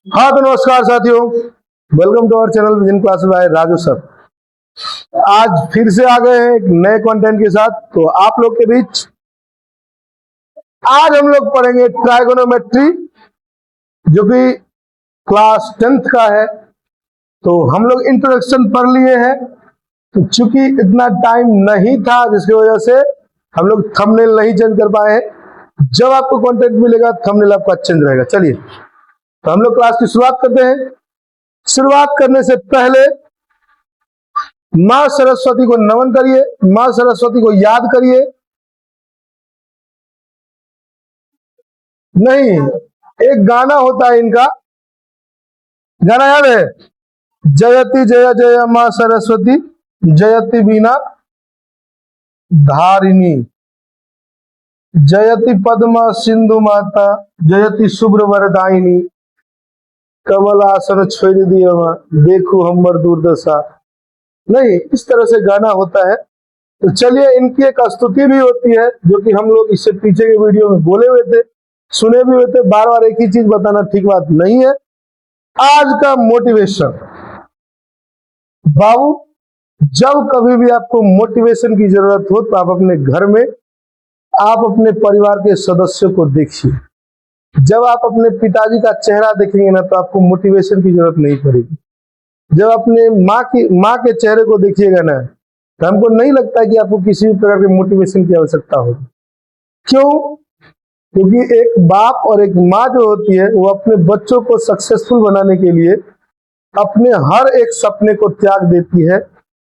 हाँ तो नमस्कार साथियों, welcome to our channel vision classes by Raju sir. आज फिर से आ गए हैं एक नए कंटेंट के साथ। तो आप लोग के बीच आज हम लोग पढ़ेंगे ट्राइगोनोमेट्री, जो कि क्लास 10th का है। तो हम लोग इंट्रोडक्शन पढ़ लिए हैं। तो चूंकि इतना टाइम नहीं था, जिसकी वजह से हम लोग थंबनेल नहीं चेंज कर पाए हैं। जब आपको कंटेंट मिलेगा थंबनेल आपका चेंज रहेगा। चलिए तो हम लोग क्लास की शुरुआत करते हैं। शुरुआत करने से पहले मां सरस्वती को नमन करिए, मां सरस्वती को याद करिए। नहीं, एक गाना होता है इनका, गाना याद है? जयति जय जय मां सरस्वती, जयति बीना धारिणी, जयति पद्मा सिंधु माता, जयति शुभ्र वरदायिनी, कमलासन छोड़ दिया देखो हमर दुर्दशा। नहीं, इस तरह से गाना होता है। तो चलिए, इनकी एक स्तुति भी होती है, जो कि हम लोग इससे पीछे के वीडियो में बोले हुए थे, सुने भी हुए थे। बार बार एक ही चीज बताना ठीक बात नहीं है। आज का मोटिवेशन, बाबू जब कभी भी आपको मोटिवेशन की जरूरत हो तो आप अपने घर में, आप अपने परिवार के सदस्यों को देखिए। जब आप अपने पिताजी का चेहरा देखेंगे ना, तो आपको मोटिवेशन की जरूरत नहीं पड़ेगी। जब अपने माँ के चेहरे को देखिएगा ना, तो हमको नहीं लगता कि आपको किसी भी प्रकार के मोटिवेशन की आवश्यकता होगी। क्यों? क्योंकि एक बाप और एक माँ जो होती है, वो अपने बच्चों को सक्सेसफुल बनाने के लिए अपने हर एक सपने को त्याग देती है,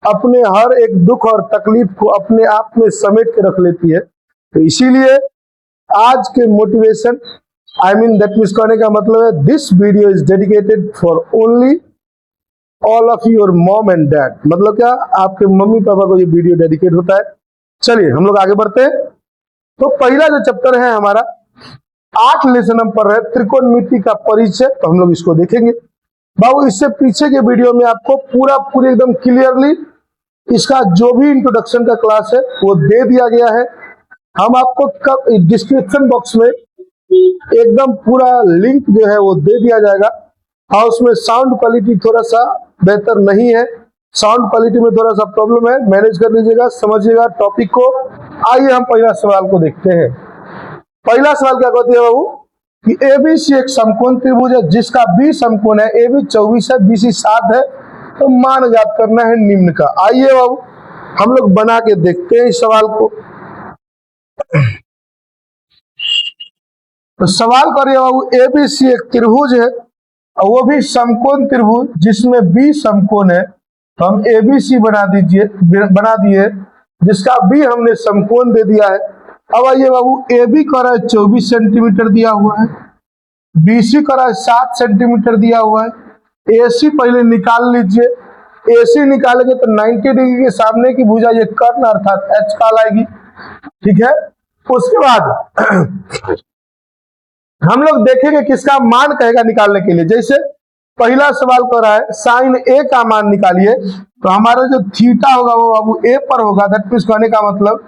अपने हर एक दुख और तकलीफ को अपने आप में समेट के रख लेती है। तो इसीलिए आज के मोटिवेशन, दैट मीन्स कहने का मतलब है, this video is dedicated for only all of your mom and dad. मतलब क्या, आपके मम्मी पापा को ये वीडियो डेडिकेट होता है। चलिए हम लोग आगे बढ़ते हैं। तो पहला जो चैप्टर है हमारा, 8 लेसन हम पढ़ रहे हैं, त्रिकोणमिति का परिचय। तो हम लोग इसको देखेंगे। बाबू इससे पीछे के वीडियो में आपको पूरी एकदम क्लियरली इसका जो भी इंट्रोडक्शन का क्लास है वो दे दिया गया है। हम आपको डिस्क्रिप्शन बॉक्स में एकदम पूरा लिंक जो है वो दे दिया जाएगा। हाँ, उसमें साउंड क्वालिटी थोड़ा सा बेहतर नहीं है, साउंड क्वालिटी में थोड़ा सा प्रॉब्लम है, मैनेज कर लीजिएगा, समझिएगा टॉपिक को। आइए हम पहला सवाल को देखते हैं। पहला सवाल क्या कहती है बाबू कि एबीसी एक समकोण त्रिभुज है जिसका बी समकोण है, एबी 24 है, बीसी 7 है, तो मान ज्ञात करना है निम्न का। आइए बाबू हम लोग बना के देखते हैं इस सवाल को। तो सवाल करिए बाबू, एबीसी एक त्रिभुज है और वो भी समकोण त्रिभुज जिसमें बी समकोण है। तो हम एबीसी बना दिए, जिसका बी हमने समकोण दे दिया है। अब आइए बाबू, एबी का रहा 24 सेंटीमीटर दिया हुआ है, बीसी का रहा 7 सेंटीमीटर दिया हुआ है। एसी पहले निकाल लीजिए। एसी निकालेंगे तो 90 डिग्री के सामने की भुजा ये कर्ण अर्थात एच कहलाएगी। ठीक है, उसके बाद हम लोग देखेंगे किसका मान कहेगा निकालने के लिए। जैसे पहला सवाल कर रहा है साइन ए का मान निकालिए, तो हमारा जो थीटा होगा वो बाबू ए पर होगा। दैट मींस कहने का मतलब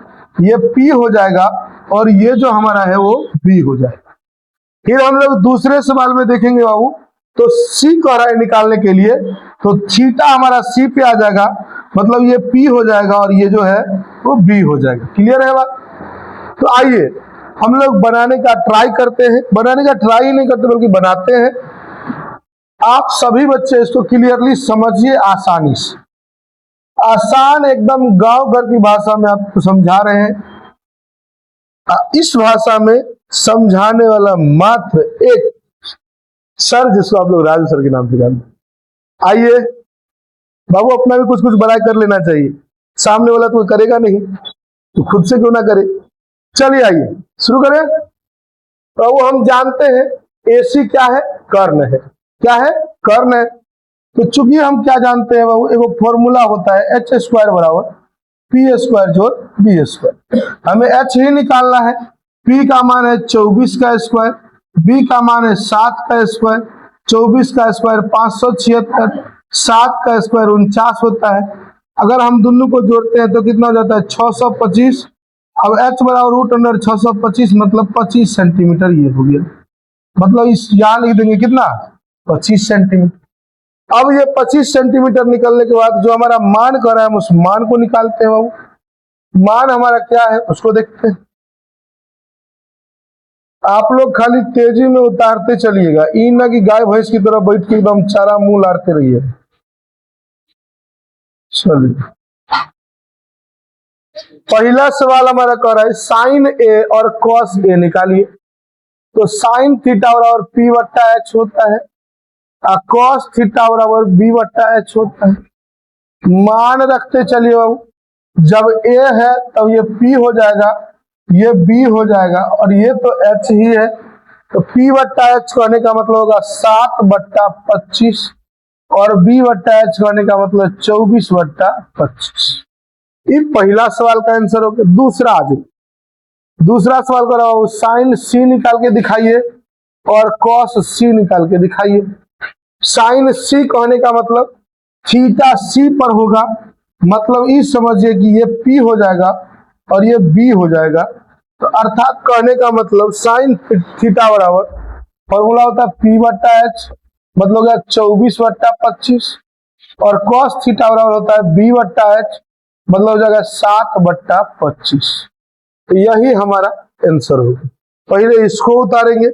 ये पी हो जाएगा और ये जो हमारा है वो बी हो जाएगा। फिर हम लोग दूसरे सवाल में देखेंगे बाबू, तो सी कह रहा है निकालने के लिए, तो थीटा हमारा सी पे आ जाएगा, मतलब ये पी हो जाएगा और ये जो है वो बी हो जाएगा। क्लियर है बात? तो आइए हम लोग बनाने का ट्राई करते हैं। बनाने का ट्राई नहीं करते बल्कि बनाते हैं। आप सभी बच्चे इसको क्लियरली समझिए, आसानी से, आसान एकदम गांव घर की भाषा में आपको समझा रहे हैं। इस भाषा में समझाने वाला मात्र एक सर, जिसको आप लोग राजू सर के नाम से जानते हैं। आइए बाबू, अपना भी कुछ कुछ बड़ाई कर लेना चाहिए। सामने वाला तो करेगा नहीं, तो खुद से क्यों ना करे। चलिए आइए शुरू करें। तो वो हम जानते हैं एसी क्या है, कर्ण है। क्या है? कर्ण है। तो चूंकि हम क्या जानते हैं बाबू, एक फॉर्मूला होता है एच स्क्वायर बराबर पी स्क्वायर जोड़ बी स्क्वायर। हमें एच ही निकालना है। पी का मान है 24 का स्क्वायर, बी का मान है 7 का स्क्वायर। 24 का स्क्वायर 576, 7 का स्क्वायर 49 होता है। अगर हम दोनों को जोड़ते हैं तो कितना हो जाता है? 625। अब h बराबर रूट अंडर 625 मतलब 25 सेंटीमीटर ये हो गया। मतलब इस यहाँ लिख देंगे कितना? 25 सेंटीमीटर। अब ये 25 सेंटीमीटर निकलने के बाद जो हमारा मान कर रहा है हम उस मान को निकालते हैं बाबू। मान हमारा क्या है उसको देखते हैं। आप लोग खाली तेजी में उतारते चलिएगा, ई ना कि गाय भैंस की तरह बैठ के एकदम चारा मुंह लाड़ते रहिए। चलिए पहला सवाल हमारा कह रहा है साइन ए और कॉस ए निकालिए। तो साइन थीटा बराबर पी बट्टा एच होता है और कॉस थीटा बराबर बी बट्टा एच होता है। मान रखते चलिए बाबू, जब ए है तब ये पी हो जाएगा, ये बी हो जाएगा और ये तो एच ही है। तो पी बट्टा एच कहने का मतलब होगा 7/25 और बी बट्टा एच कहने का मतलब 24/25। ये पहला सवाल का आंसर हो गया। दूसरा आ जाए, दूसरा सवाल कर रहा हूं साइन सी निकाल के दिखाइए और कॉस सी निकाल के दिखाइए। साइन सी कहने का मतलब थीटा सी पर होगा, मतलब ये समझिए कि ये पी हो जाएगा और ये बी हो जाएगा। तो अर्थात कहने का मतलब साइन थीटा बराबर फॉर्मूला होता है पी बट्टा एच मतलब हो गया 24/25 और कॉस थीटा बराबर होता है बी बट्टा एच मतलब हो जाएगा 7/25। तो यही हमारा आंसर होगा। पहले इसको उतारेंगे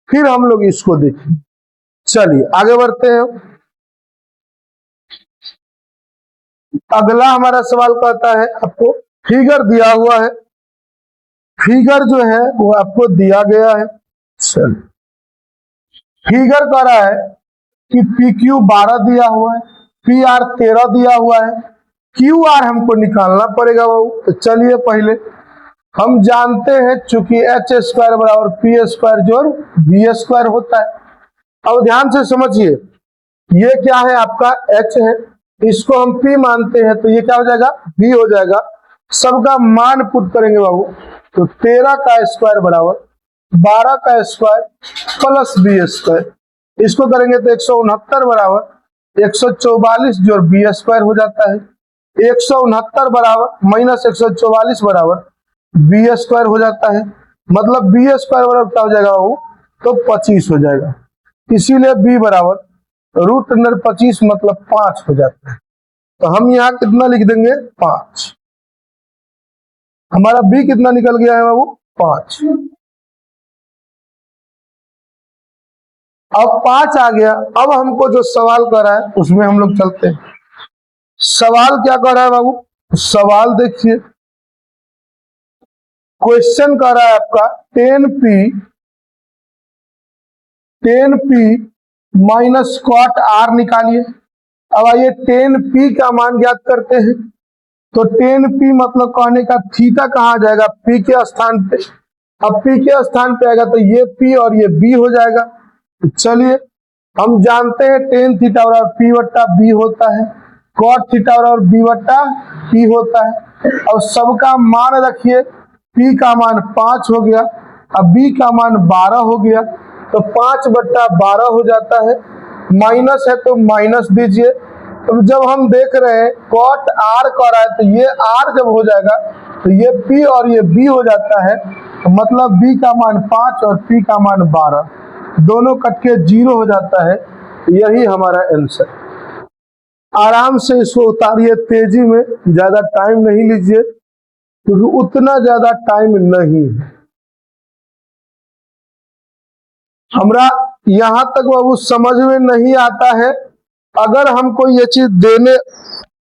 फिर हम लोग इसको देखेंगे। चलिए आगे बढ़ते हैं। अगला हमारा सवाल कहता है आपको फिगर दिया हुआ है, फिगर जो है वो आपको दिया गया है। चलिए फिगर कह रहा है कि पी क्यू 12 दिया हुआ है, पी आर 13 दिया हुआ है, क्यू आर हमको निकालना पड़ेगा बाबू। तो चलिए पहले हम जानते हैं चूंकि एच स्क्वायर बराबर पी स्क्वायर जोड़ बी स्क्वायर होता है। अब ध्यान से समझिए, ये क्या है आपका एच है, इसको हम पी मानते हैं तो ये क्या हो जाएगा बी हो जाएगा। सबका मान पुट करेंगे बाबू, तो 13 का स्क्वायर बराबर 12 का स्क्वायर प्लस बी स्क्वायर, इसको करेंगे तो 169 बराबर 144 जोड़ बी स्क्वायर हो जाता है। 169 बराबर माइनस 144 बराबर बी स्क्वायर हो जाता है, मतलब बी स्क्वायर बराबर क्या हो जाएगा बाबू तो 25 हो जाएगा। इसीलिए बी बराबर √25 मतलब 5 हो जाता है। तो हम यहाँ कितना लिख देंगे 5। हमारा बी कितना निकल गया है बाबू 5। अब 5 आ गया। अब हमको जो सवाल कर रहा है उसमें हम लोग चलते हैं। सवाल क्या कर रहा है बाबू, सवाल देखिए, क्वेश्चन कर रहा है आपका 10p माइनस कॉट आर निकालिए। अब आइए 10p का मान ज्ञात करते हैं। तो 10p मतलब कहने का थीटा कहाँ जाएगा p के स्थान पे। अब p के स्थान पे आएगा तो ये p और ये b हो जाएगा। तो चलिए हम जानते हैं टेन थीटा बराबर p बट्टा b होता है, कॉट थीटा बराबर b बट्टा p होता है। अब सबका मान रखिए, p का मान 5 हो गया, अब b का मान 12 हो गया, तो 5/12 हो जाता है। माइनस है तो माइनस दीजिए। तो जब हम देख रहे हैं कॉट आर कर रहा है तो ये आर जब हो जाएगा तो ये p और ये b हो जाता है, तो मतलब b का मान 5 और p का मान 12, दोनों कट के 0 हो जाता है। यही हमारा आंसर। आराम से इसको उतारिए तेजी में, ज्यादा टाइम नहीं लीजिए क्योंकि उतना ज्यादा टाइम नहीं है। हमरा यहां तक बाबू समझ में नहीं आता है। अगर हमको ये चीज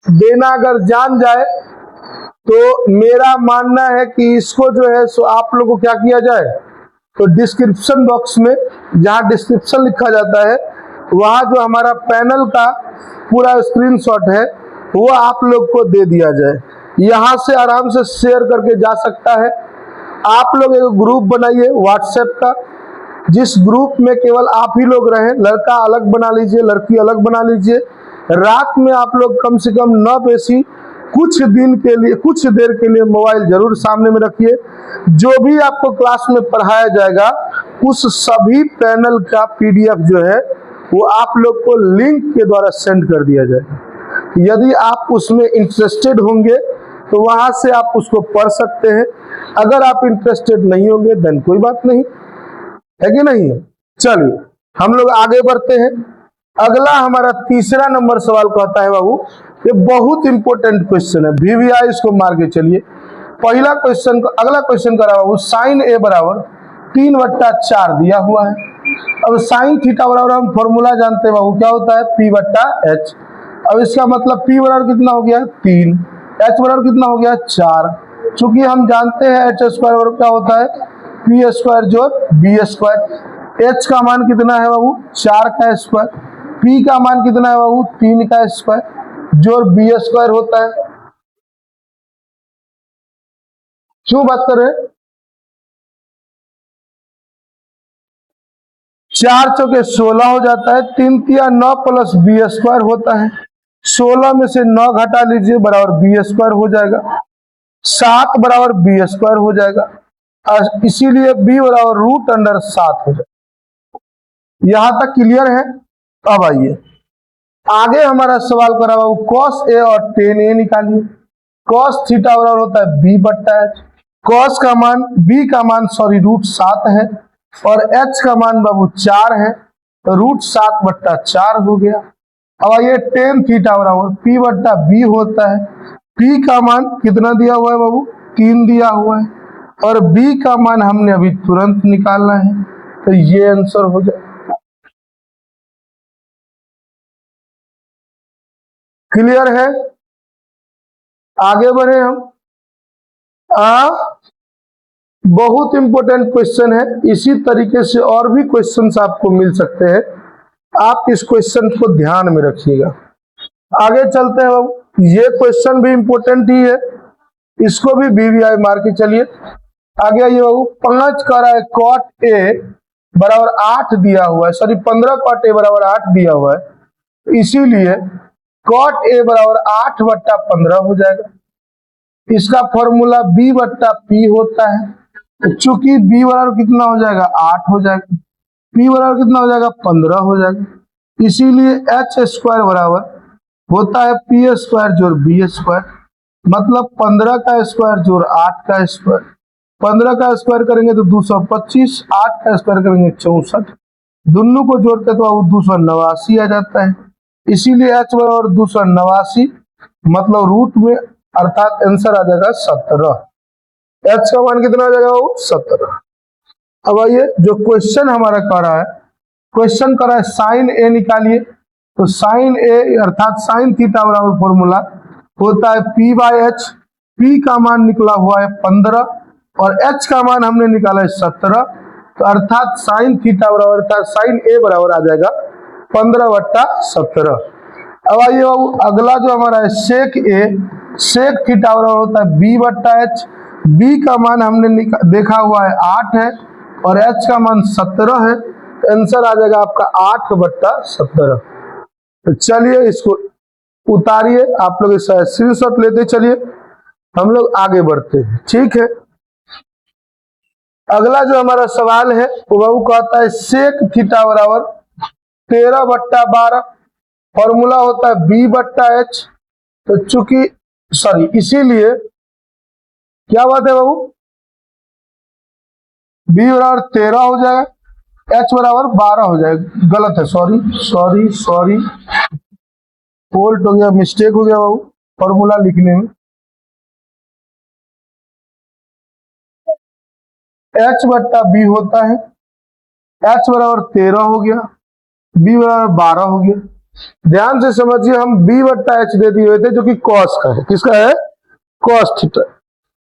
देना अगर जान जाए तो मेरा मानना है कि इसको जो है सो आप लोगों को क्या किया जाए, तो डिस्क्रिप्शन बॉक्स में जहां डिस्क्रिप्शन लिखा जाता है वहां जो हमारा पैनल का पूरा स्क्रीनशॉट है वो आप लोग को दे दिया जाए। यहां से आराम से शेयर करके जा सकता है। आप लोग एक ग्रुप बनाइए व्हाट्सएप का, जिस ग्रुप में केवल आप ही लोग रहें, लड़का अलग बना लीजिए, लड़की अलग बना लीजिए। रात में आप लोग कम से कम न बेसी कुछ दिन के लिए, कुछ देर के लिए मोबाइल जरूर सामने में रखिए। जो भी आपको क्लास में पढ़ाया जाएगा उस सभी पैनल का PDF जो है वो आप लोग को लिंक के द्वारा सेंड कर दिया जाएगा। यदि आप उसमें इंटरेस्टेड होंगे तो वहां से आप उसको पढ़ सकते हैं। अगर आप इंटरेस्टेड नहीं होंगे देन कोई बात नहीं, है कि नहीं। चलिए हम लोग आगे बढ़ते हैं। अगला हमारा तीसरा नंबर सवाल कहता है बाबू, ये बहुत इंपॉर्टेंट क्वेश्चन है, VVI इसको मार के चलिए। पहला क्वेश्चन, अगला क्वेश्चन करा बाबू, साइन ए बराबर 3/4 दिया हुआ है। अब साइन थीटा बराबर हम फॉर्मूला जानते हैं बाबू, क्या होता है, P/H। अब इसका मतलब P बराबर कितना हो गया 3, H बराबर कितना हो गया 4। चूंकि हम जानते हैं H² बराबर क्या होता है, P² जोड़ B²। H का मान कितना है बाबू 4 का स्क्वायर, P का मान कितना है बाबू 3 का स्क्वायर जोड़ B² होता है। क्यों बात कर रहे हैं, 4 चौके 16 हो जाता है, 3 तिया 9 प्लस B² होता है। 16 में से 9 घटा लीजिए बराबर B² हो जाएगा, 7 बराबर B² हो जाएगा, इसीलिए B बराबर √7 हो जाएगा। यहां तक क्लियर है। अब आइए आगे हमारा सवाल करा बाबू, cos A और tan A निकालिए। cos थीटा बराबर होता है B/H। cos का मान, B का मान √7 है और H का मान बाबू 4 है, तो √7/4 हो गया। अब आइए tan थीटा बराबर P/B होता है। P का मान कितना दिया हुआ है बाबू 3 दिया हुआ है और B का मान हमने अभी तुरंत निकालना है, तो ये आंसर हो जाए। क्लियर है। आगे बढ़े हम। बहुत इंपॉर्टेंट क्वेश्चन है, इसी तरीके से और भी क्वेश्चंस आपको मिल सकते हैं, आप इस क्वेश्चन को ध्यान में रखिएगा। आगे चलते हैं बाबू, ये क्वेश्चन भी इंपॉर्टेंट ही है, इसको भी VVI मार के चलिए। आगे आइए बाबू, 5 का रहा है cot A बराबर 8 दिया हुआ है, सॉरी 15 cot A बराबर 8 दिया हुआ है, इसीलिए cot A बराबर 8/15 हो जाएगा। इसका फॉर्मूला B/P होता है, तो चूंकि B बराबर कितना हो जाएगा 8 हो जाएगा, P बराबर कितना हो जाएगा 15 हो जाएगा, इसीलिए H² बराबर होता है P² जोड़ B², मतलब 15 का स्क्वायर जोड़ 8 का स्क्वायर। 15 का स्क्वायर करेंगे तो 225, 8 का स्क्वायर करेंगे 64, दोनों को जोड़ते तो 289 आ जाता है, इसीलिए H बराबर 289, मतलब रूट में, अर्थात आंसर आ जाएगा 17। H का मान कितना आ जाएगा वो 17। अब आइए जो क्वेश्चन हमारा कर रहा है, क्वेश्चन कर रहा है साइन A निकालिए, तो साइन A अर्थात साइन थीटा बराबर फॉर्मूला होता है P/H। P का मान निकला हुआ है 15 और H का मान हमने निकाला है 17, तो अर्थात साइन थीटा बराबर, अर्थात साइन A बराबर आ जाएगा 15/17। अब आइए बाबू अगला जो हमारा है सेक A, सेक थीटा बराबर होता है B/H। B का मान हमने देखा हुआ है 8 है और H का मान 17 है, आंसर आ जाएगा आपका 8/17। तो चलिए इसको उतारिए, आप लोग इसका स्क्रीनशॉट लेते चलिए, हम लोग आगे बढ़ते हैं, ठीक है। अगला जो हमारा सवाल है वो बाबू कहता है सेक थीटा बराबर 13/12, फॉर्मूला होता है B/H। तो चूंकि सॉरी, इसीलिए क्या बात है बाबू, B बराबर 13 हो जाएगा, H बराबर 12 हो जाएगा, गलत है, सॉरी फोल्ट हो गया, मिस्टेक हो गया बाबू फॉर्मूला लिखने में। H/B होता है, H बराबर 13 हो गया, B बराबर 12 हो गया। ध्यान से समझिए, हम B/H दे दिए हुए थे जो कि कॉस का है, किसका है, कॉस थीटा।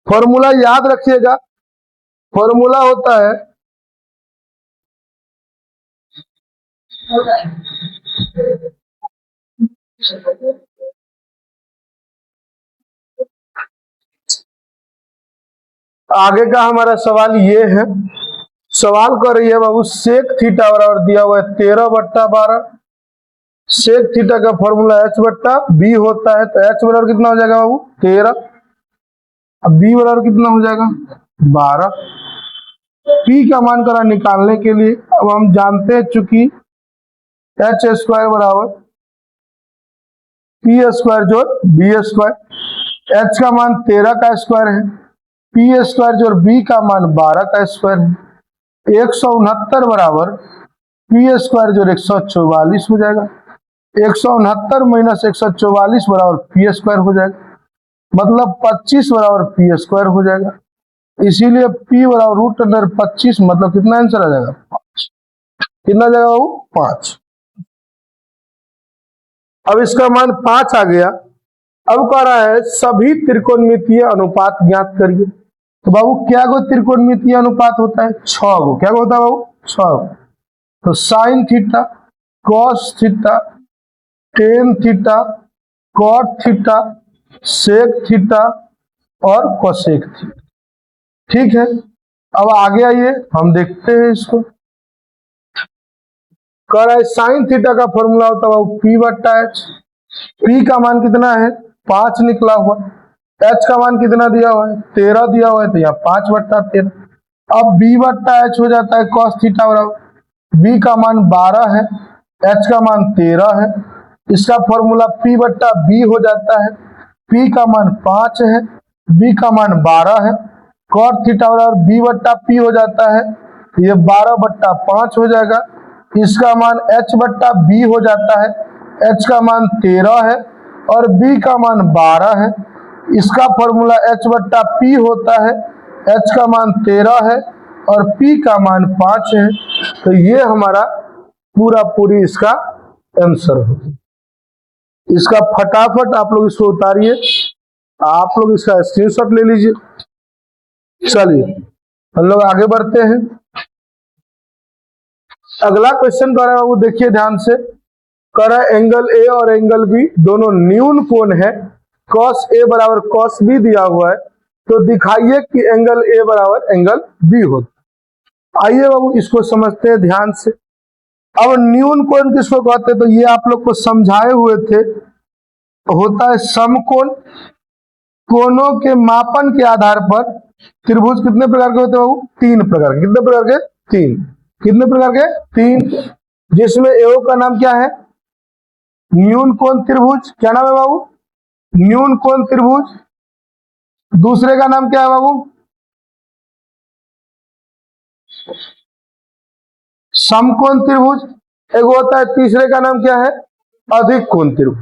फॉर्मूला याद रखिएगा, फॉर्मूला होता है आगे का हमारा सवाल ये है, सवाल कर रही है बाबू सेक थीटा बराबर दिया हुआ है 13/12, सेक थीटा का फॉर्मूला H/B होता है, तो H बराबर कितना हो जाएगा बाबू 13, अब B बराबर कितना हो जाएगा 12। P का मान करा निकालने के लिए, अब हम जानते हैं चूंकि H² बराबर P² जोड़ B², H का मान 13 का स्क्वायर है, P² जोड़ B का मान 12 का स्क्वायर है, 169 बराबर पी स्क्वायर जो 144 हो जाएगा। 169 माइनस 144 बराबर पी स्क्वायर हो जाएगा, मतलब 25 बराबर पी स्क्वायर हो जाएगा। इसीलिए पी बराबर रूट अंडर 25, मतलब कितना आंसर आ जाएगा 5। कितना जाएगा वो 5। अब इसका मान 5 आ गया। अब कह रहा है सभी त्रिकोणमितीय अनुपात ज्ञात करिए। तो बाबू क्या को त्रिकोणमितीय अनुपात होता है? 6 गो। क्या होता है बाबू? 6 गो। तो sine theta, cos theta, tan theta, cot theta, sec theta और कोसेक थीटा। ठीक है, अब आगे आइए हम देखते हैं इसको। कह रहा है साइन थीटा का फॉर्मूला होता है पी बट्टा एच। पी का मान कितना है? 5 निकला हुआ। एच का मान कितना दिया हुआ है? 13 दिया हुआ है, तो यहाँ 5 बट्टा 13। अब बी बट्टा एच हो जाता है कॉस थीटा बराबर, बी का मान 12 है, एच का मान 13 है। इसका फॉर्मूला पी बट्टा बी हो जाता है। पी का मान 5 है, बी का मान 12 है। कॉट थीटा बराबर बी बट्टा पी हो जाता है, ये 12 बट्टा 5 हो जाएगा। इसका मान एच बट्टा बी हो जाता है, एच का मान 13 है और बी का मान 12 है। इसका फॉर्मूला एच बट्टा पी होता है, एच का मान 13 है और पी का मान 5 है। तो ये हमारा पूरी इसका आंसर होगा। इसका फटाफट आप लोग इसको उतारिए, आप लोग इसका स्क्रीनशॉट ले लीजिए। चलिए हम लोग आगे बढ़ते हैं। अगला क्वेश्चन कर रहा है वो देखिए ध्यान से। कर रहा है एंगल ए और एंगल बी दोनों न्यून कोण है, कॉस ए बराबर कॉस बी दिया हुआ है, तो दिखाइए कि एंगल ए बराबर एंगल बी होता। आइए बाबू इसको समझते हैं ध्यान से। अब न्यून कोण किसको कहते हैं? तो ये आप लोग को समझाए हुए थे, होता है समकोण। कोणों के मापन के आधार पर त्रिभुज कितने प्रकार के होते हैं बाबू? 3 प्रकार के। कितने प्रकार के? 3। कितने प्रकार के? 3। जिसमें एओ का नाम क्या है? न्यून कोण त्रिभुज। क्या नाम है बाबू? न्यून कोण त्रिभुज। दूसरे का नाम क्या है बाबू? समकोण त्रिभुज। एक होता है, तीसरे का नाम क्या है? अधिक कोण त्रिभुज।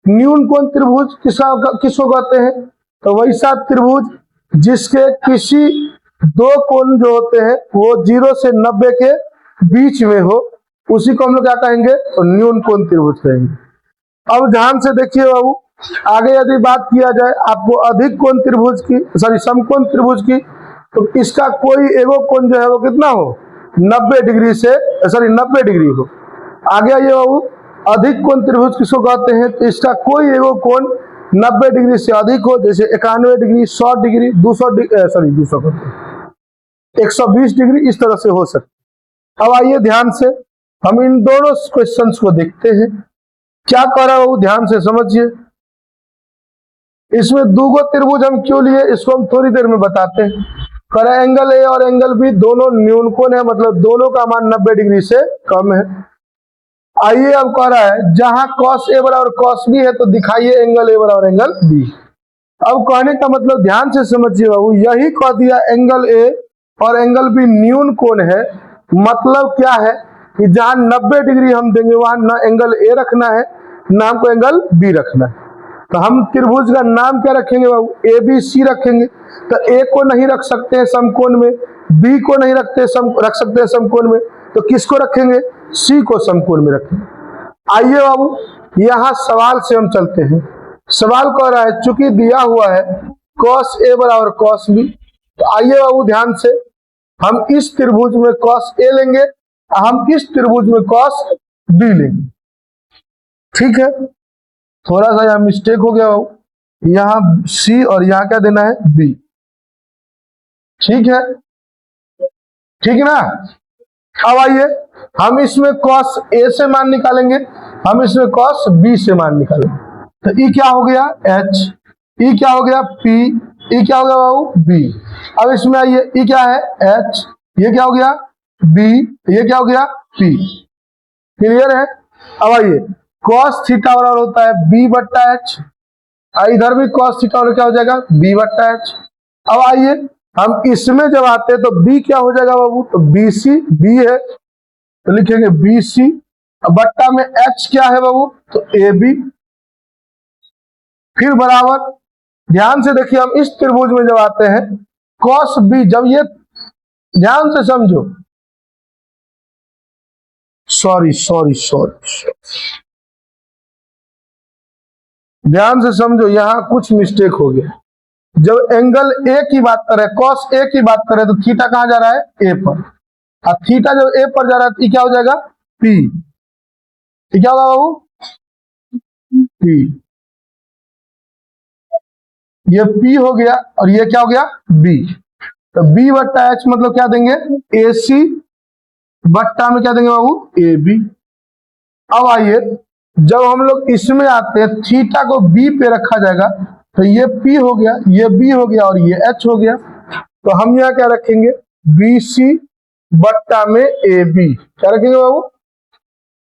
न्यून कोण त्रिभुज किसको कहते हैं? तो वैसा त्रिभुज जिसके किसी दो कोण जो होते हैं वो 0 से 90 के बीच में हो, उसी को हम लोग क्या कहेंगे? तो न्यून कोण त्रिभुज कहेंगे। अब ध्यान से देखिए बाबू, आगे यदि बात किया जाए आपको अधिक कोण त्रिभुज की, सॉरी समकोण त्रिभुज की, तो इसका कोई एगो कोण जो है वो कितना हो? 90 डिग्री से, सॉरी 90 डिग्री हो। आगे आइए बाबू, अधिक कोण त्रिभुज किसको कहते हैं? तो इसका कोई एगो कोण 90 डिग्री से अधिक हो, जैसे 91 degree, 100 degree, 200 degree, sorry 200 120 degree, इस तरह से हो सकता। अब आइए ध्यान से हम इन दोनों क्वेश्चंस को देखते हैं। क्या कर रहा हूं ध्यान से समझिए। इसमें दूगो त्रिभुज हम क्यों लिए इसको हम थोड़ी देर में बताते हैं। कर एंगल ए और एंगल बी दोनों न्यून कोण है, मतलब दोनों का मान 90 डिग्री से कम है। आइए अब कह रहा है जहां cos ए बराबर cos बी है तो दिखाइए एंगल ए बराबर एंगल बी। अब कहने का मतलब ध्यान से समझिए बाबू, यही कह दिया एंगल ए और एंगल बी न्यून कोण है। मतलब क्या है कि जहां 90 डिग्री हम देंगे वहां ना एंगल ए रखना है ना हमको एंगल बी रखना है। तो हम त्रिभुज का नाम क्या रखेंगे बाबू? ए बी सी रखेंगे। तो ए को नहीं रख सकते हैं समकोण में, बी को नहीं रख सकते हैं समकोण में, तो किसको रखेंगे? सी को समकोण में रखेंगे। आइए बाबू यहां सवाल से हम चलते हैं। सवाल कह रहा है चूंकि दिया हुआ है cos ए बराबर cos बी, तो आइए बाबू ध्यान से हम इस त्रिभुज में cos ए लेंगे, हम इस त्रिभुज में cos बी लेंगे। ठीक है, थोड़ा सा यहाँ मिस्टेक हो गया बाबू, यहाँ सी और यहाँ क्या देना है? बी। ठीक है, ठीक है ना। अब आइए हम इसमें cos ए से मान निकालेंगे, हम इसमें cos बी से मान निकालेंगे। तो ई क्या हो गया? H, ई क्या हो गया? P, ई क्या हो गया बाबू? B। अब इसमें आइए ई क्या है? H, ये क्या हो गया? B, ये क्या हो गया? P। क्लियर है। अब आइए cos थीटा बराबर होता है B बट्टा H, इधर भी cos थीटा बराबर क्या हो जाएगा? B बट्टा H। अब आइए हम इसमें जब आते हैं तो B क्या हो जाएगा बाबू? तो BC, B है, तो लिखेंगे BC, बट्टा में H क्या है बाबू, तो AB, फिर बराबर, ध्यान से देखिए हम इस त्रिभुज में जब आते हैं cos B, जब ये ध्यान से समझो, सॉरी ध्यान से समझो, यहां कुछ मिस्टेक हो गया। जब एंगल A की बात करें, cos A की बात करें, तो थीटा कहां जा रहा है, A पर, और थीटा जब A पर जा रहा है तो क्या हो जाएगा, P, क्या होगा बाबू, P, ये P हो गया और ये क्या हो गया, B, तो B बट्टा H मतलब क्या देंगे, AC, बट्टा में क्या देंगे बाबू, AB। अब आइए जब हम लोग इसमें आते हैं, थीटा को B पे रखा जाएगा, तो ये P हो गया, ये B हो गया और ये H हो गया, तो हम यहाँ क्या रखेंगे, BC बट्टा में AB, क्या रखेंगे बाबू,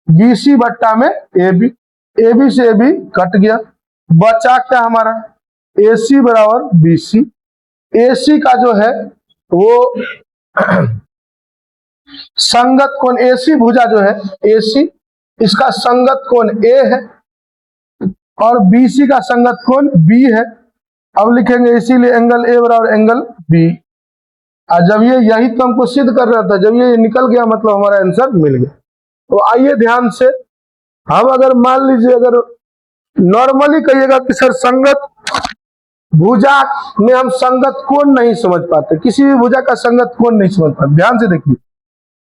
BC बट्टा में AB, AB से AB कट गया, बचा क्या हमारा, AC बराबर BC, AC का जो है वो संगत कोण, AC भुजा जो है AC, इसका संगत कोण A है और BC का संगत कोण B है। अब लिखेंगे इसीलिए एंगल A बराबर एंगल B, और जब ये यही तो हमको सिद्ध कर रहा था, जब ये निकल गया मतलब हमारा आंसर मिल गया। तो आइए ध्यान से, हम अगर मान लीजिए अगर नॉर्मली कहिएगा कि सर संगत भुजा में हम संगत कोण नहीं समझ पाते, किसी भी भुजा का संगत कोण नहीं समझ पाते, ध्यान से देखिए,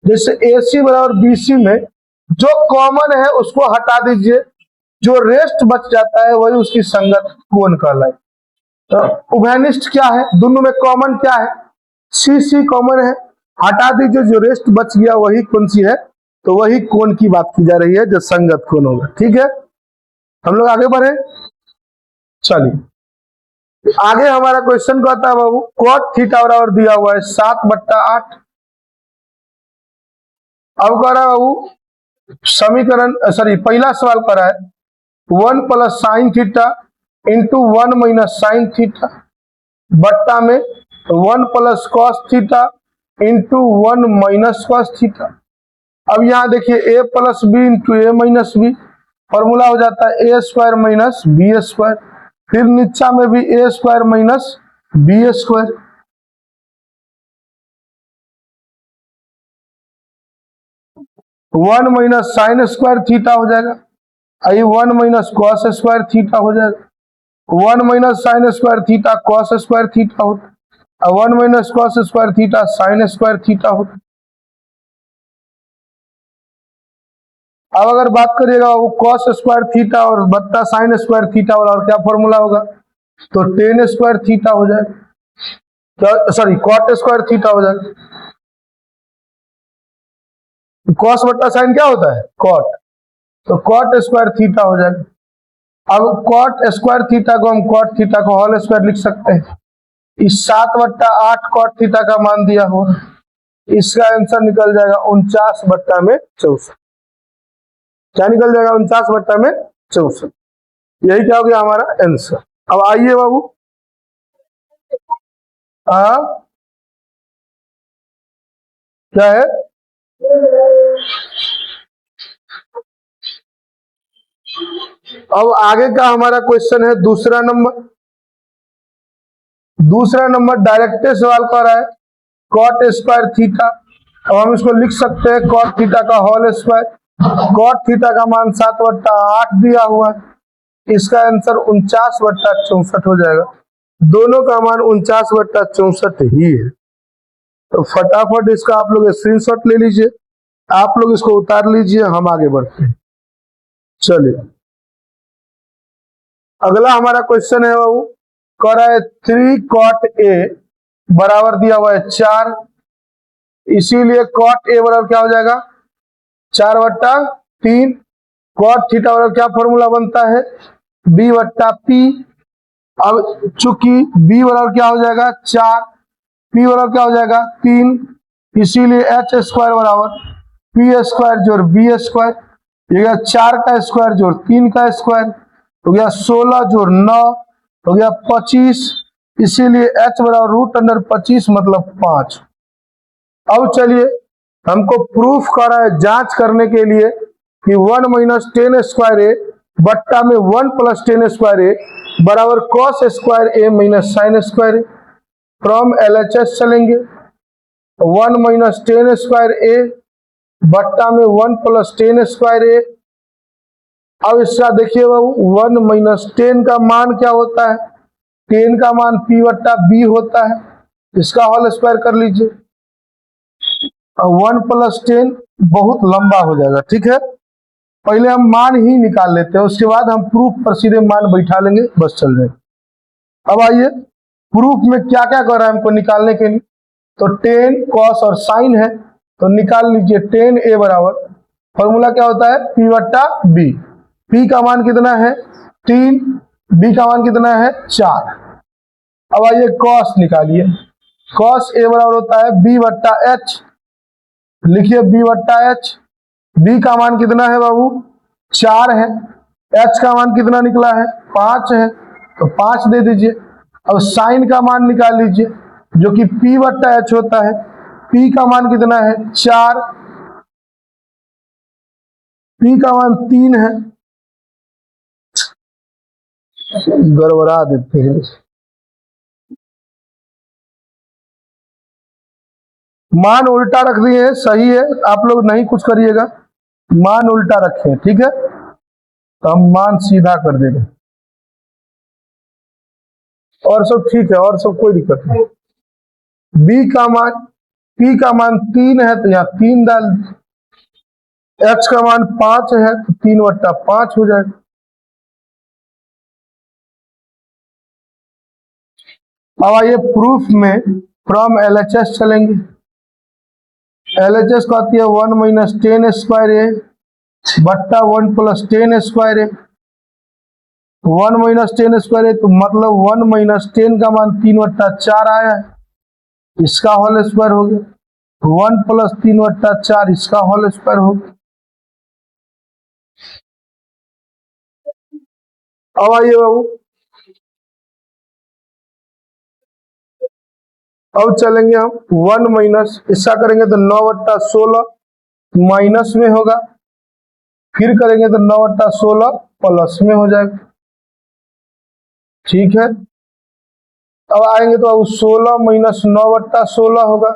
जैसे AC बराबर BC में जो कॉमन है उसको हटा दीजिए, जो रेस्ट बच जाता है वही उसकी संगत कोण कहलाए। तो उभयनिष्ठ क्या है, दोनों में कॉमन क्या है, CC कॉमन है, हटा दीजिए, जो रेस्ट बच गया वही कौन सी है, तो वही कोण की बात की जा रही है जो संगत कोण होगा। ठीक है, हम लोग आगे बढ़े, चलिए आगे हमारा क्वेश्चन कहता है बाबू, cot थीटा बराबर दिया हुआ है 7/8। अब कह रहा है बाबू समीकरण, सॉरी पहला सवाल कर रहा है 1 plus sine theta into 1 minus sine theta, बट्टा में 1 plus cos theta into 1 minus cos theta. अब यहां देखिए a plus B into A minus B, formula हो जाता है a square minus B square, फिर नीचा में भी a square minus B square, 1 minus sine square theta हो जाएगा, आई 1 माइनस कॉस स्क्वायर थीटा हो जाएगा, 1 minus sine square theta cos square theta होता है, 1 minus cos square theta sine square theta होता है। अब अगर बात करिएगा वो कॉस स्क्वायर थीटा और बट्टा साइन स्क्वायर थीटा और क्या फॉर्मूला होगा, तो टेन स्क्वायर थीटा हो जाएगा, सॉरी कॉट स्क्वायर थीटा हो जाएगा। कॉस बट्टा साइन क्या होता है, कॉट, तो कॉट स्क्वायर थीटा हो जाएगा। अब कॉट स्क्वायर थीटा को हम कॉट थीटा को होल स्क्वायर लिख सकते हैं, इस 7/8 कॉट थीटा का मान दिया हो, इसका आंसर निकल जाएगा 49/64, क्या निकल जाएगा 49/64, यही क्या हो गया हमारा आंसर। अब आइए बाबू, क्या है, अब आगे का हमारा क्वेश्चन है दूसरा नंबर डायरेक्ट सवाल कर रहा है कॉट स्क्वायर थीटा। अब हम इसको लिख सकते हैं कॉट थीटा का होल स्क्वायर, कॉट थीटा का मान 7/8 दिया हुआ है, इसका आंसर 49/64 हो जाएगा, दोनों का मान 49/64 ही है। तो फटाफट इसका आप लोग स्क्रीनशॉट ले लीजिए, आप लोग इसको उतार लीजिए, हम आगे बढ़ते हैं। चलिए अगला हमारा क्वेश्चन है बाबू, कह रहा है 3 cot A बराबर दिया हुआ है 4, इसीलिए cot A बराबर क्या हो जाएगा 4/3, cot थीटा बराबर क्या फॉर्मूला बनता है B/P। अब चूंकि B बराबर क्या हो जाएगा 4, P बराबर क्या हो जाएगा 3, इसीलिए H स्क्वायर बराबर P स्क्वायर जोड़ B स्क्वायर, ये 4 का स्क्वायर जोड़ 3 का स्क्वायर हो गया 16 जोड़ 9 हो गया 25, इसीलिए H बराबर √25 मतलब 5। अब चलिए हमको प्रूफ कर रहा है, जांच करने के लिए कि 1 माइनस 10 स्क्वायर ए बट्टा में 1 प्लस 10 स्क्वायर ए बराबर cos square A minus sine square A. From LHS चलेंगे, 1 माइनस 10 स्क्वायर ए बट्टा में 1 प्लस 10 स्क्वायर ए। अब इसका देखिए बाबू, 1 माइनस 10 का मान क्या होता है, 10 का मान P बट्टा B होता है, इसका होल स्क्वायर कर लीजिए। 1 प्लस 10 बहुत लंबा हो जाएगा, ठीक है। पहले हम मान ही निकाल लेते हैं, उसके बाद हम प्रूफ पर सीधे मान बैठा लेंगे, बस चल जाएगा। अब आइए प्रूफ में क्या क्या कर रहा है हमको निकालने के लिए। तो 10 कॉस और साइन है, तो निकाल लीजिए 10 ए बराबर, फॉर्मूला क्या होता है P बट्टा B। P का मान कितना है 3, B का मान कितना है 4। अब आइए कॉस निकालिए, कॉस ए बराबर होता है B बट्टा H, लिखिए B बट्टा H। B का मान कितना है बाबू 4 है, H का मान कितना निकला है 5 है, तो 5 दे दीजिए। अब साइन का मान निकाल लीजिए जो कि P बट्टा H होता है, P का मान कितना है 4, P का मान 3 है, गड़बड़ा देते हैं। मान उल्टा रख दिए, सही है, आप लोग नहीं कुछ करिएगा, मान उल्टा रखें, ठीक है। तो हम मान सीधा कर देंगे और सब ठीक है, और सब कोई दिक्कत नहीं। P का मान 3 है तो यहाँ 3 डाल, H का मान 5 है तो 3 बट्टा 5 हो जाएगा। अब आइए प्रूफ में फ्रॉम LHS चलेंगे। LHS को आती है 1 माइनस 10 स्क्वायर ए बट्टा 1 प्लस 10 स्क्वायर ए। 1 माइनस 10 स्क्वायर ए तो मतलब 1 माइनस 10 का मान 3 बट्टा 4 आया है, इसका होल स्क्वायर हो गया। 1 प्लस 3 बट्टा 4 इसका होल स्क्वायर हो गया। अब आइए बाबू, अब चलेंगे हम 1 माइनस, इसका करेंगे तो 9 बट्टा 16 माइनस में होगा, फिर करेंगे तो 9 बट्टा 16 प्लस में हो जाएगा, ठीक है। अब आएंगे तो अब 16 माइनस 9 बट्टा 16 होगा,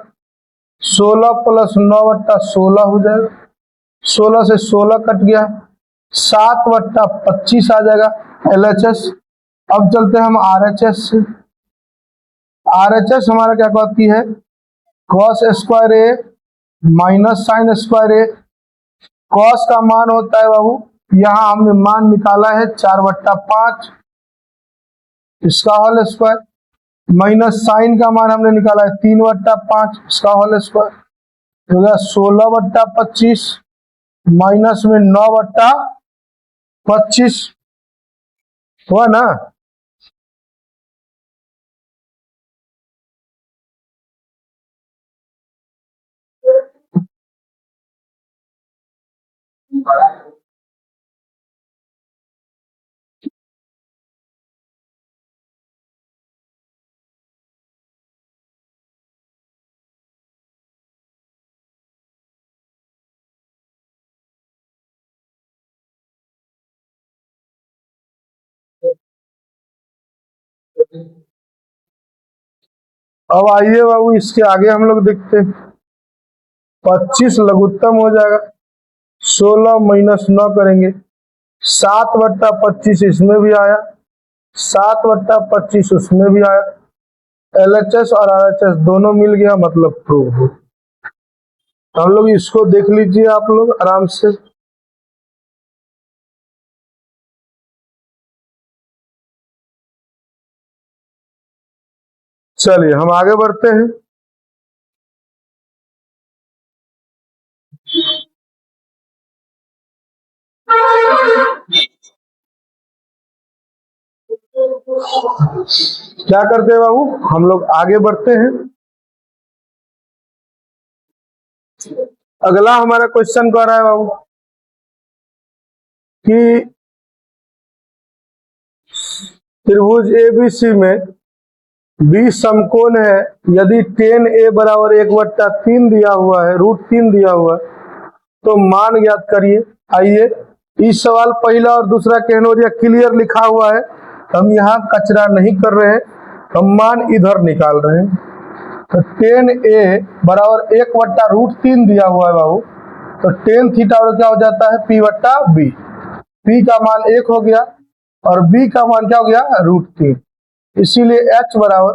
16 प्लस 9 बट्टा 16 हो जाएगा, 16 से 16 कट गया, 7 बट्टा 25 आ जाएगा LHS। अब चलते हैं हम RHS से। RHS हमारा क्या कहती है कॉस स्क्वायर ए माइनस साइन स्क्वायर ए। कॉस का मान होता है बाबू, यहां हमने मान निकाला है 4 बट्टा 5, इसका होल स्क्वायर, माइनस साइन का मान हमने निकाला है 3 बट्टा 5, इसका होल स्क्वायर हो गया 16 बट्टा 25 माइनस में 9 बट्टा 25 हुआ ना। अब आइए बाबू इसके आगे हम लोग देखते हैं, 25 लघुत्तम हो जाएगा, 16 माइनस 9 करेंगे, 7 बट्टा 25 इसमें भी आया, 7 बट्टा 25 उसमें भी आया, LHS और RHS दोनों मिल गया, मतलब प्रूफ। हम लोग इसको देख लीजिए आप लोग आराम से। चलिए हम आगे बढ़ते हैं। क्या करते हैं बाबू, हम लोग आगे बढ़ते हैं। अगला हमारा क्वेश्चन कह रहा है बाबू कि त्रिभुज ABC में बी समकोण है, यदि tan A बराबर 1/3 दिया हुआ है, √3 दिया हुआ है, तो मान ज्ञात करिए। आइए, इस सवाल पहला और दूसरा कहनोरिया क्लियर लिखा हुआ है, हम यहाँ कचरा नहीं कर रहे हैं, हम मान इधर निकाल रहे हैं। तो tan A बराबर 1/√3 दिया हुआ है बाबू, तो tan थीटा और क्या हो जाता है, P/B। P का मान 1 हो गया और B का मान क्या हो गया, √3। इसीलिए H बराबर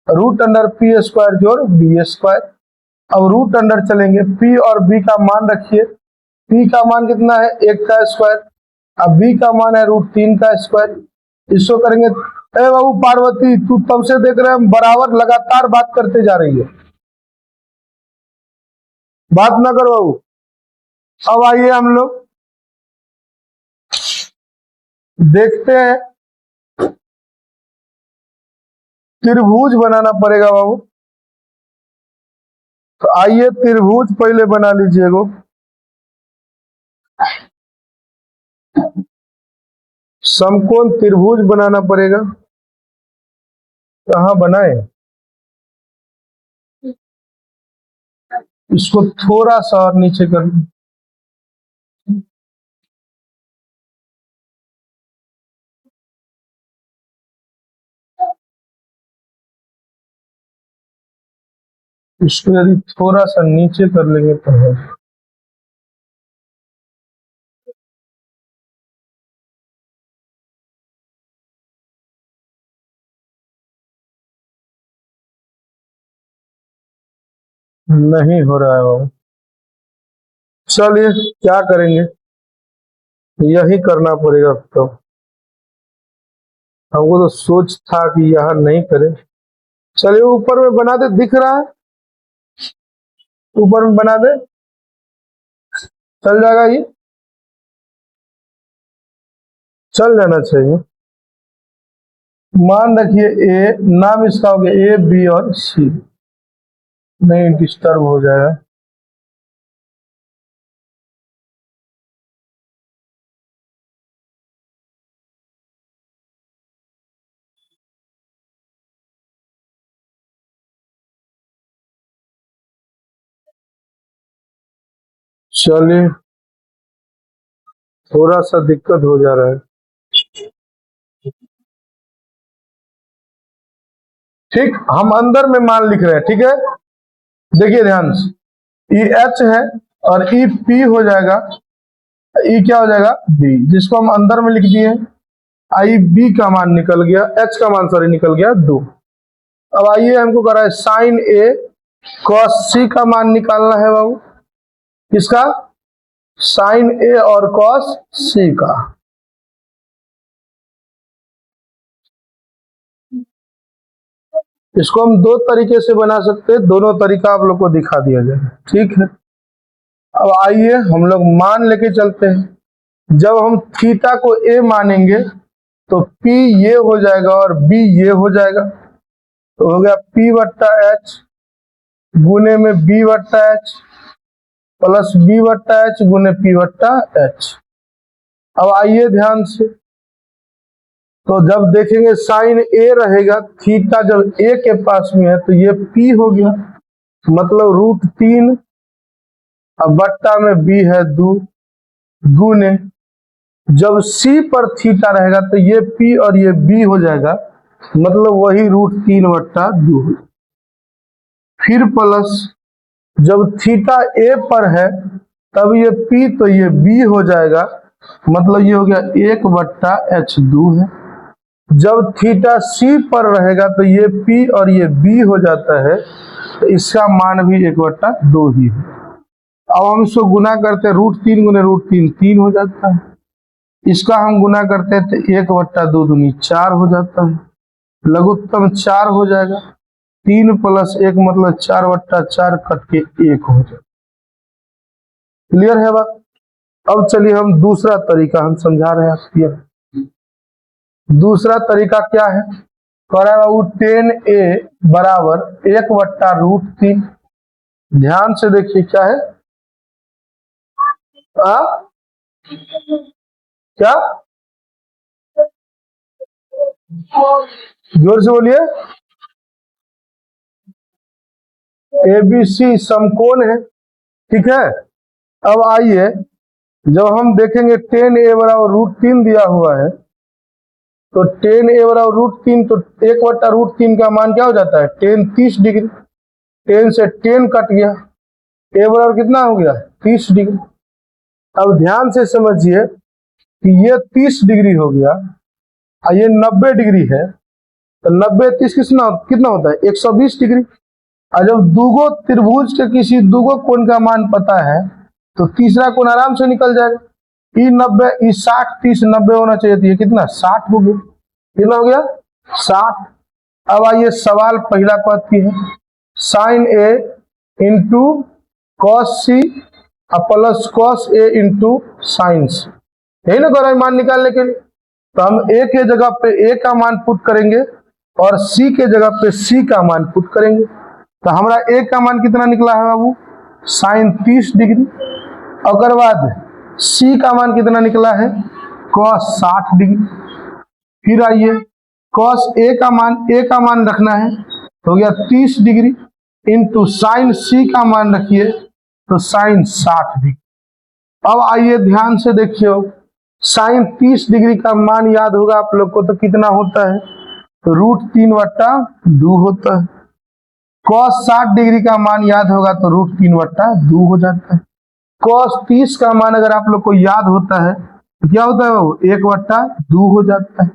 √P² जोड़ B²। अब रूट अंडर चलेंगे, P और B का मान रखिए। P का मान कितना है, 1 का स्क्वायर, अब B का मान है √3 का स्क्वायर। इसको करेंगे। ए बाबू पार्वती, तू तब से देख रहे हैं बराबर लगातार बात करते जा रही है, बात ना करो बाबू। अब आइए हम लोग देखते हैं, त्रिभुज बनाना पड़ेगा बाबू। तो आइए त्रिभुज पहले बना लीजिएगा। समकोण त्रिभुज बनाना पड़ेगा। कहाँ बनाए, इसको थोड़ा सा और नीचे कर, इसको यदि थोड़ा सा नीचे कर लेंगे तो है। नहीं हो रहा है बाबू। चलिए क्या करेंगे, यही करना पड़ेगा। तो हमको तो सोच था कि यहाँ नहीं करें। चलिए ऊपर में बना दे, दिख रहा है, ऊपर में बना दे, चल जाएगा ये, चल जाना चाहिए। मान रखिए ए, नाम इसका हो गया A, B और C, नहीं डिस्टर्ब हो जाएगा। चलिए थोड़ा सा दिक्कत हो जा रहा है। ठीक, हम अंदर में मान लिख रहे हैं, ठीक है। देखिए ध्यान से, ई H है और ई P हो जाएगा, ई क्या हो जाएगा, B, जिसको हम अंदर में लिख दिए। आई B का मान निकल गया, H का मान सॉरी निकल गया 2। अब आइए हमको करा है साइन A cos C का मान निकालना है बाबू। किसका, साइन A और cos C का। इसको हम दो तरीके से बना सकते हैं, दोनों तरीका आप लोग को दिखा दिया जाए, ठीक है। अब आइए हम लोग मान लेके चलते हैं। जब हम थीटा को A मानेंगे तो P ये हो जाएगा और B ये हो जाएगा, तो हो गया P/H गुने में B/H प्लस B/H गुने P/H। अब आइए ध्यान से, तो जब देखेंगे साइन A रहेगा, थीटा जब A के पास में है तो ये P हो गया, मतलब √3, अब बट्टा में B है 2 गुने, जब C पर थीटा रहेगा तो ये P और ये B हो जाएगा, मतलब वही √3/2। फिर प्लस जब थीटा A पर है तब ये P तो ये B हो जाएगा, मतलब ये हो गया 1/H2 है। जब थीटा C पर रहेगा तो ये P और ये B हो जाता है, तो इसका मान भी 1/2 ही है। अब हम इसको गुना करते हैं, √3 गुने √3 3 हो जाता है, इसका हम गुना करते हैं तो 1/2 दूनी 4 हो जाता है, लघुत्तम 4 हो जाएगा। 3 + 1 मतलब 4/4 कट के 1 हो जाएगा। क्लियर है बात। अब चलिए हम दूसरा तरीका हम समझा रहे हैं आपको। दूसरा तरीका क्या है, कह रहा है tan A बराबर 1/√3। ध्यान से देखिए क्या है, आ? क्या, जोर से बोलिए। ABC समकोण है, ठीक है। अब आइए, जब हम देखेंगे tan a बराबर √3 दिया हुआ है, तो tan a बराबर √3, तो 1/√3 का मान क्या हो जाता है, tan 30 डिग्री। tan से tan कट गया, a बराबर कितना हो गया, 30 डिग्री। अब ध्यान से समझिए कि ये 30 डिग्री हो गया और ये 90 डिग्री है, तो 90 30 कितना होता है, 120 डिग्री। और जब दूगो त्रिभुज के किसी दूगो कोण का मान पता है, तो तीसरा कोण आराम से निकल जाएगा। ई 90, ई 60, 30, 90 होना चाहिए, तो ये कितना 60 हो गया। कितना हो गया, 60। अब आइए सवाल पहला पद की है, sine A into cos C plus cos A into sine C, यही ना कह रहा है मान निकालने के लिए। तो हम ए के जगह पे ए का मान पुट करेंगे और सी के जगह पे सी का मान पुट करेंगे। तो हमारा ए का मान कितना निकला है बाबू, साइन 30 डिग्री। अगर बाद सी का मान कितना निकला है, कॉस 60 डिग्री। फिर आइए कॉस ए का मान रखना है, हो गया 30 डिग्री, इंटू साइन सी का मान रखिए तो साइन 60 डिग्री। अब आइए ध्यान से देखिए, साइन 30 डिग्री का मान याद होगा आप लोग को, तो कितना होता है, तो √3/2 होता है। कॉस 60 डिग्री का मान याद होगा तो √3/2 हो जाता है। कॉस 30 का मान अगर आप लोग को याद होता है तो क्या होता है वो, 1/2 हो जाता है।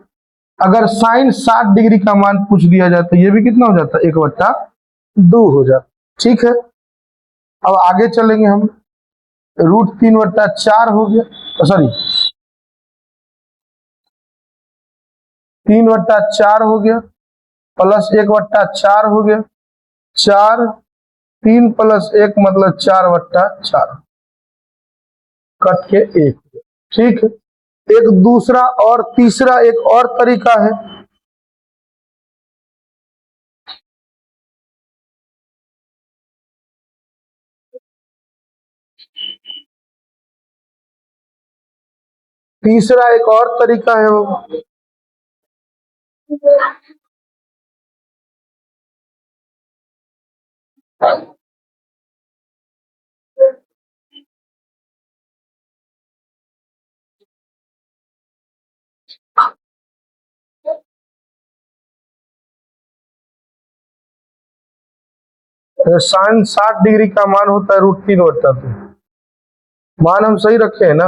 अगर साइन 60 डिग्री का मान पूछ दिया जाए तो ये भी कितना हो जाता है, 1/2 हो जाता है। ठीक है, अब आगे चलेंगे हम, √3/4 हो गया, सॉरी 3/4 हो गया, प्लस 1/4 हो गया, 4, 3 + 1 मतलब 4/4, कट के 1। ठीक है, एक दूसरा और तीसरा एक और तरीका है, तीसरा एक और तरीका है वो, साइन 60 डिग्री का मान होता है √3/2। मान हम सही रखे हैं ना,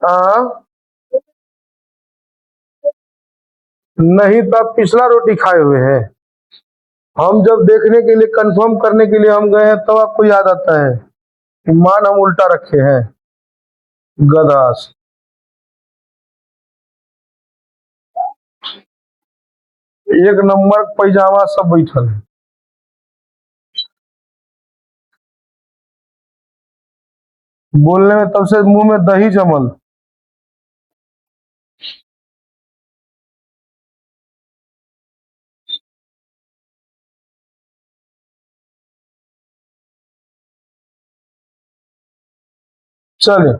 हाँ नहीं तो आप पिछला रोटी खाए हुए हैं। हम जब देखने के लिए, कंफर्म करने के लिए हम गए हैं, तब तो आपको याद आता है कि मान हम उल्टा रखे हैं, गदास। एक नंबर पैजामा सब बैठल है, बोलने में तब से मुंह में दही जमल। चलिए,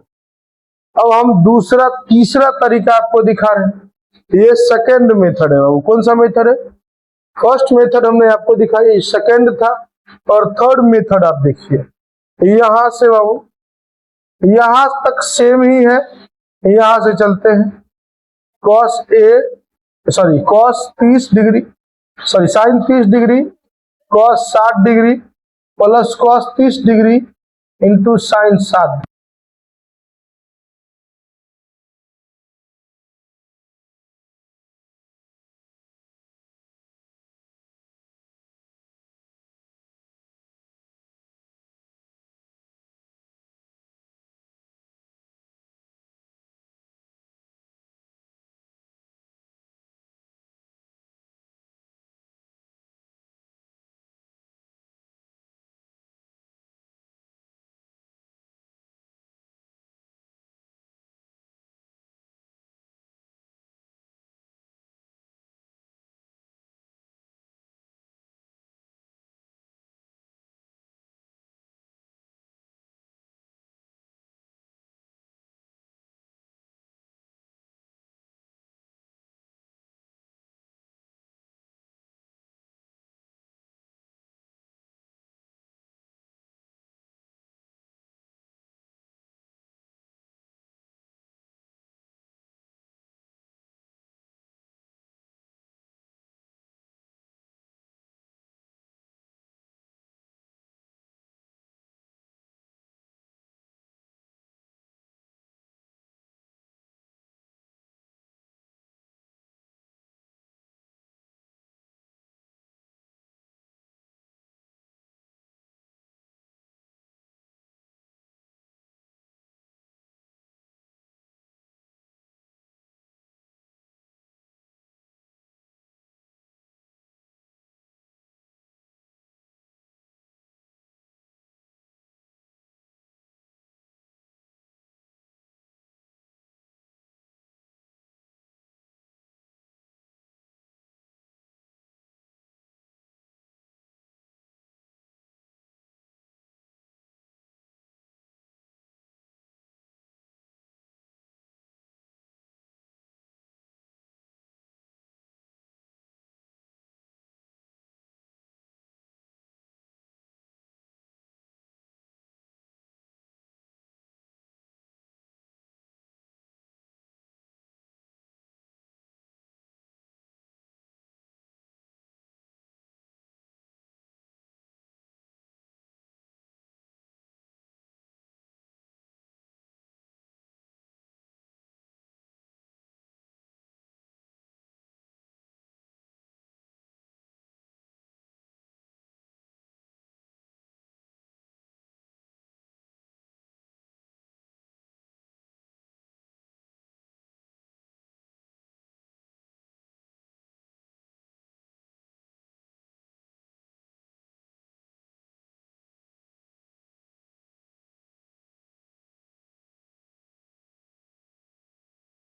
अब हम दूसरा तीसरा तरीका आपको दिखा रहे हैं। ये सेकंड मेथड है, वो कौन सा मेथड है, फर्स्ट मेथड हमने आपको दिखाई, सेकंड था। और थर्ड मेथड आप देखिए, यहां से बाबू यहां तक सेम ही है, यहां से चलते हैं, cos 30 degree, sorry sine 30 degree, cos 60 degree plus cos 30 degree into sine 60।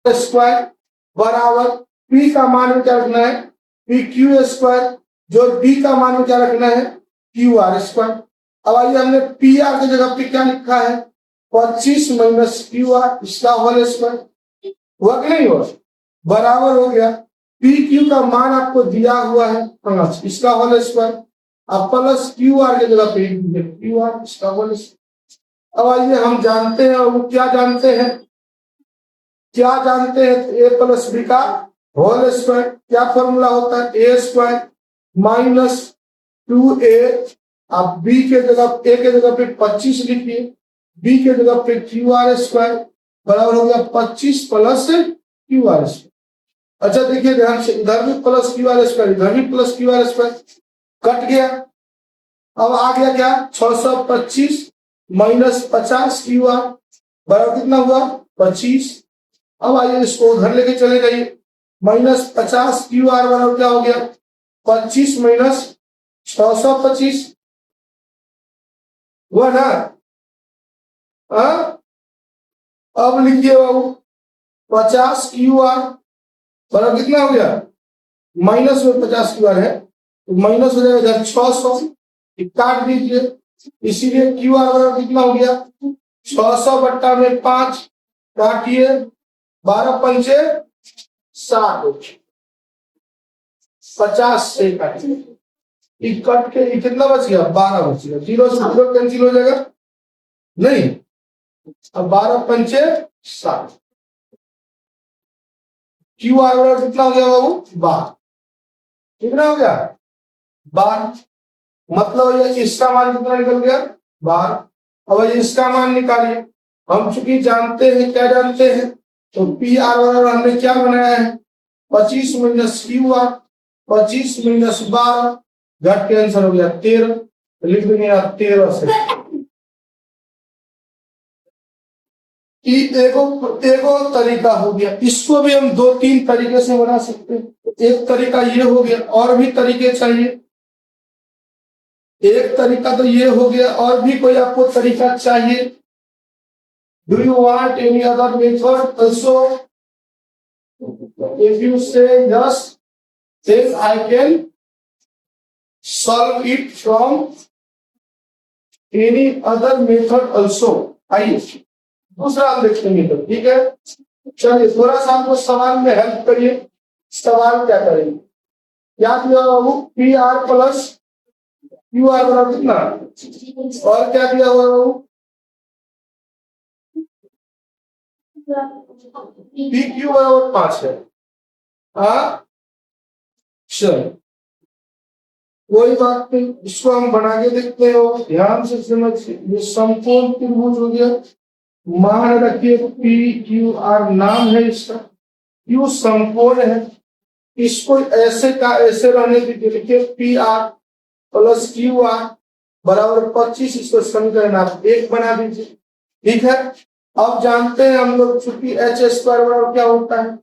Square बराबर पी का मान क्या रखना है, पी क्यू स्क्वायर, जो डी का मान क्या रखना है, क्यू आर स्क्वायर। अब आइए हमने पी आर की जगह पे क्या लिखा है, 25 माइनस क्यू आर, इसका होल स्क्वायर। हुआ कि नहीं हुआ, बराबर हो गया पी क्यू का मान आपको दिया हुआ है 5, इसका होल स्क्वायर, अब प्लस क्यू आर की जगह पे क्यू आर, इसका होल स्क्वायर। अब आइए हम जानते हैं, वो क्या जानते हैं, क्या जानते हैं, ए प्लस बी का होल स्क्वायर। क्या फॉर्मूला होता है, ए स्क्वायर माइनस 2a, आप बी के जगह, ए के जगह पे 25 लिखिए, बी के जगह पे क्यू आर स्क्वायर बराबर हो गया 25 प्लस क्यू आर स्क्वायर। अच्छा देखिए ध्यान से, इधर भी प्लस क्यू आर स्क्वायर, इधर भी plus Q are square, cut गया। अब आ गया क्या, 625 माइनस 50 क्यू आर बराबर कितना हुआ, 25। अब आइए इसको उधर लेके चले जाइए, माइनस 50 क्यू आर बराबर क्या हो गया, 25 माइनस 625 हुआ ना। अब लिखिए बाबू 50 क्यू आर बराबर कितना हो गया, माइनस में 50 क्यू आर है तो माइनस हो जाएगा 600, काट दीजिए, इसीलिए क्यू आर बराबर कितना हो गया, 600 बट्टा में 5, काटिए 12 पंचे 60, 50 से काटिए, कट के कितना बच गया, 12 बच गया, 0 से 0 कैंसिल हो जाएगा नहीं, अब 12 पंचे 60, क्यू आर बराबर कितना हो गया बाबू, 12, कितना हो गया 12, मतलब ये इसका मान कितना निकल गया 12। अब इसका मान निकालिए, हम चूंकि जानते हैं, क्या जानते हैं, तो पी आर बराबर हमने क्या बनाया है, 25 माइनस क्यू आर, 25 माइनस 12, घट के आंसर हो गया 13, लिख देंगे 13 से। एगो तरीका हो गया, इसको भी हम 2-3 तरीके से बना सकते हैं। एक तरीका ये हो गया, और भी तरीके चाहिए, एक तरीका तो ये हो गया, और भी कोई आपको तरीका चाहिए, do you want any other method also? If you say yes, then I can solve it from any other method also. आइए दूसरा हम देखते हैं तो ठीक है, चलिए थोड़ा सा हमको सवाल में हेल्प करिए। सवाल क्या करेंगे, क्या दिया बाबू, P R plus Q R बराबर कितना, और क्या दिया हुआ बाबू, पी क्यू बराबर 5 है। चलो कोई बात नहीं, इसको हम बना के देखते हो, ध्यान से समझिए। ये समकोण त्रिभुज हो गया, मान रखिए पी क्यू आर नाम है इसका, क्यू समकोण है, इसको ऐसे का ऐसे रहने दीजिए, लिखिए P R plus Q R बराबर 25, इसको समीकरण आप 1 बना दीजिए, ठीक है। अब जानते हैं हम लोग, चूंकि एच स्क्वायर बराबर क्या होता है,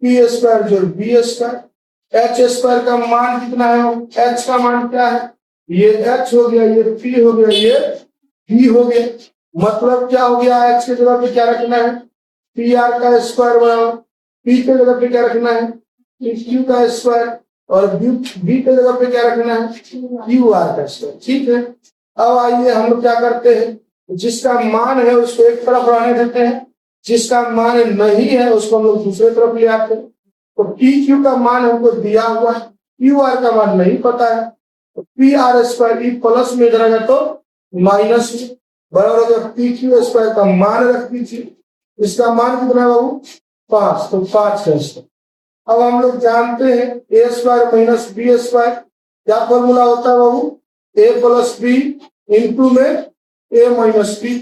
पी स्क्वायर जोड़ बी स्क्वायर, एच स्क्वायर का मान कितना है, एच का मान क्या है, ये एच हो गया, ये पी हो गया, ये बी हो गया, मतलब क्या हो गया, एच के जगह पे क्या रखना है, पी आर का स्क्वायर बराबर पी के जगह पे क्या रखना है, क्यू का स्क्वायर, और बी के जगह पे क्या रखना है, क्यू आर का स्क्वायर, ठीक है। अब आइए हम लोग क्या करते हैं, जिसका मान है उसको एक तरफ रहने देते हैं, जिसका मान नहीं है उसको हम लोग दूसरे तरफ ले आते हैं। तो पी क्यू का मान हमको दिया हुआ है, क्यू आर का मान नहीं पता है, तो पी आर स्क्वायर प्लस में इधर आएगा तो माइनस में, बराबर हो गया पी क्यू स्क्वायर का मान रख दीजिए, इसका मान कितना है बाबू, 5, तो 5 है इसका। अब हम लोग जानते हैं ए स्क्वायर माइनस बी स्क्वायर, क्या फॉर्मूला होता है बाबू, ए प्लस बी इंटू में ए माइनस बी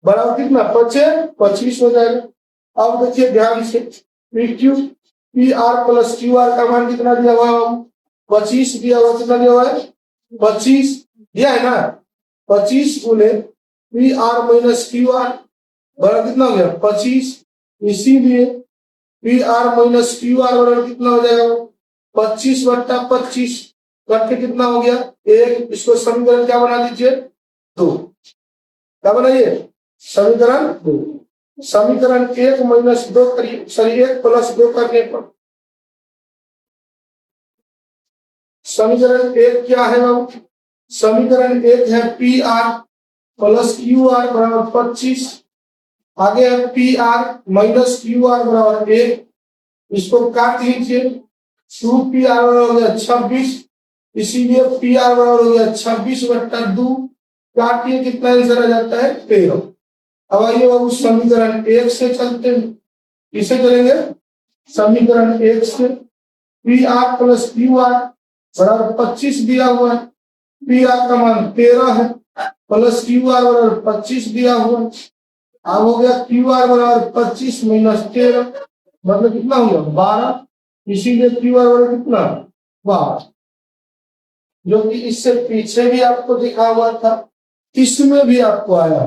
बराबर कितना, 25 हो जाएगा। अब देखिए ध्यान से, P Q P R plus Q are का मान कितना दिया हुआ है, 25 दिया हुआ, कितना दिया हुआ है, 25 दिया है ना, 25 गुने P R minus Q R बराबर कितना हो गया 25, इसीलिए P R minus Q R बराबर कितना हो जाएगा, 25 बट्टा 25 करके कितना हो गया 1, इसको समीकरण क्या बना दीजिए 2, क्या बनाइए, समीकरण 2। समीकरण 1 - 2 सॉरी 1 + 2 करने पर समीकरण 1 क्या है बाबू? समीकरण 1 है P R plus Q R बराबर 25। आगे है P R minus Q R बराबर 1। इसको काट लीजिए, 2 पी आर बराबर हो गया 26, इसीलिए पी आर बराबर हो गया 26/2। काटिए, कितना आंसर आ जाता है 13। अब आइए बाबू समीकरण 1 से चलते हैं। किसे चलेंगे? समीकरण 1 से P R plus Q R बराबर 25 दिया हुआ है, पी आर का मान 13 है, प्लस क्यू आर बराबर 25 दिया हुआ है। अब हो गया क्यू आर बराबर 25 - 13, मतलब कितना हो गया 12। इसीलिए क्यू आर बराबर कितना 12, जो कि इससे पीछे भी आपको दिखा हुआ था, इसमें भी आपको आया।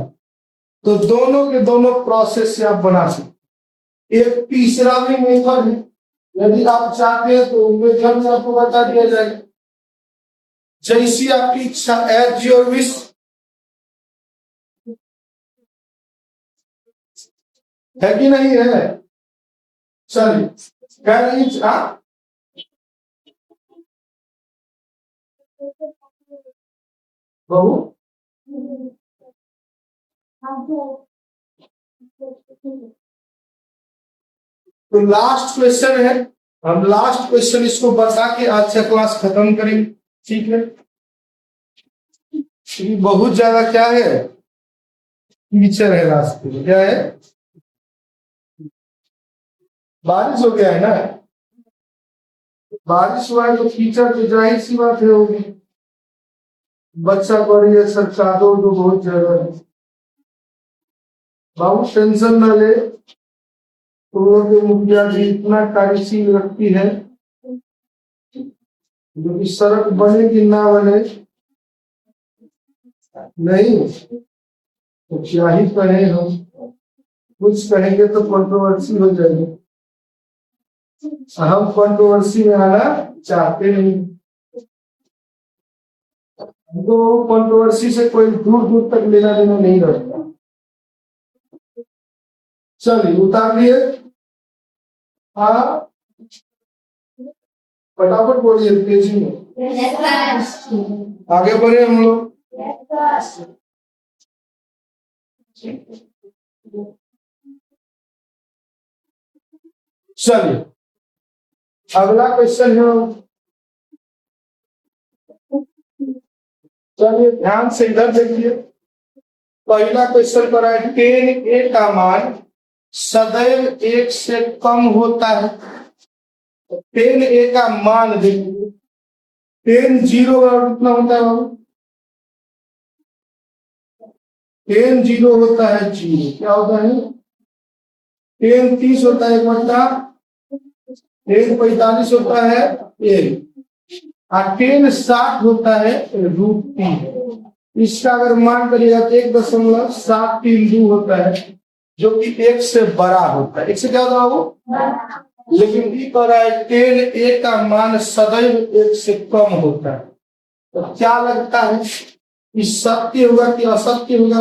तो दोनों के दोनों प्रोसेस से आप बना सकते। एक तीसरा भी मेथड है, यदि आप चाहते हैं तो मेथड में आपको बता दिया जाएगा, जैसी आपकी इच्छा, एज योर विश। है कि नहीं है? चलिए, कह रही बहू तो लास्ट क्वेश्चन है, हम लास्ट क्वेश्चन इसको बता के आज का क्लास खत्म करेंगे। ठीक है, बहुत ज्यादा क्या है कीचड़ है रास्ते में। क्या है? बारिश हो गया है ना, बारिश हुआ है तो कीचड़ तो जाहिर सी बात है होगी। बच्चा पढ़ रही सर, चादर तो बहुत ज्यादा है। बाबू टेंशन ना ले, तो मुखिया जी इतना कार्यशील व्यक्ति है, जो कि सड़क बने कि ना बने नहीं तो क्या ही कहें हम, कुछ कहेंगे तो कंट्रोवर्सी हो जाएगी। हम कंट्रोवर्सी में आना चाहते नहीं, तो कंट्रोवर्सी से कोई दूर दूर तक लेना देना नहीं रखता। चलिए उतार लिए, हाँ फटाफट बोलिए तेजी में। आगे बढ़े हम लोग। चलिए अगला क्वेश्चन है, चलिए ध्यान से इधर देखिए। पहला क्वेश्चन पर है 10a का मान सदैव 1 से कम होता है। 10a का मान देखिए, 10 0 बराबर कितना होता है बाबू? 10 0 होता है 0, क्या होता है? 10 30 होता है 1/10, 10 45 होता है 1, और 10 60 होता है √3। इसका अगर मान करिएगा तो 1.732 होता है, जो कि 1 से बड़ा होता है। 1 से क्या होता है वो? लेकिन ये कह रहा है 10a का मान सदैव 1 से कम होता है। तो क्या लगता है कि सत्य होगा कि असत्य होगा?